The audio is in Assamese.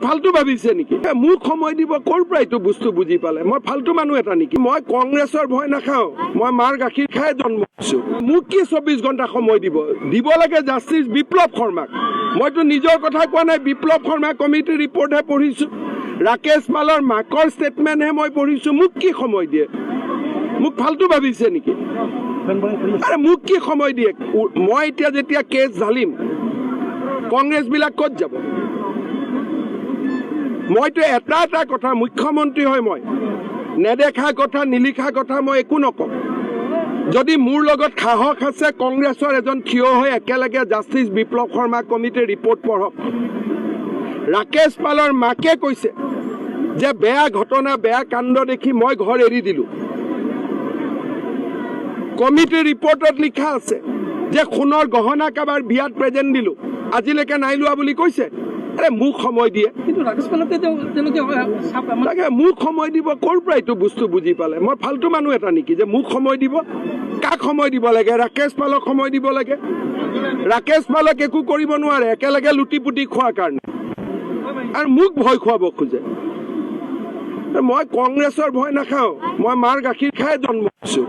ফালতু ভাবিছে নেকি? মোক সময় দিব ক'ৰ পৰা এইটো বস্তু বুজি পালে? মই ফালতু মানুহ এটা নেকি? মই কংগ্ৰেছৰ ভয় নাখাওঁ, মই মাৰ গাখীৰ খাই জন্ম হৈছো। মোক কি 24 ঘণ্টা সময় দিব লাগে জাষ্টিছ বিপ্লৱ শৰ্মাক। মইতো নিজৰ কথা কোৱা নাই, বিপ্লৱ শৰ্মা কমিটিৰ ৰিপৰ্টহে পঢ়িছো, ৰাকেশ পালৰ মাকৰ ষ্টেটমেণ্টহে মই পঢ়িছো। মোক কি সময় দিয়ে? মোক ফালতু ভাবিছে নেকি? আৰে মোক কি সময় দিয়ে? মই এতিয়া যেতিয়া কেছ ঢালিম, কংগ্ৰেছ বিলাক ক'ত যাব? মইতো এটা কথা, মুখ্যমন্ত্ৰী হয় মই, নেদেখা কথা নিলিখা কথা মই একো নকওঁ। যদি মোৰ লগত সাহস আছে, কংগ্ৰেছৰ এজন থিয় হৈ একেলগে জাষ্টিছ বিপ্লৱ শৰ্মা কমিটিৰ ৰিপৰ্ট পঢ়ক। ৰাকেশ পালৰ মাকে কৈছে যে বেয়া ঘটনা, বেয়া কাণ্ড দেখি মই ঘৰ এৰি দিলো। কমিটিৰ ৰিপৰ্টত লিখা আছে যে সোণৰ গহনা কাবাৰ বিয়াত প্ৰেজেণ্ট দিলো, আজিলৈকে নাই লোৱা বুলি কৈছে। আৰে মোক সময় দিয়ে, তাকে মোক সময় দিব ক'ৰ পৰা এইটো বস্তু বুজি পালে? মই ফালতু মানুহ এটা নেকি যে মোক সময় দিব? কাক সময় দিব লাগে? ৰাকেশ পালক সময় দিব লাগে। ৰাকেশ পালক একো কৰিব নোৱাৰে একেলগে লুটি পুটি খোৱাৰ কাৰণে, আৰু মোক ভয় খুৱাব খোজে। মই কংগ্ৰেছৰ ভয় নাখাওঁ, মই মাৰ গাখীৰ খাই জন্ম হৈছো।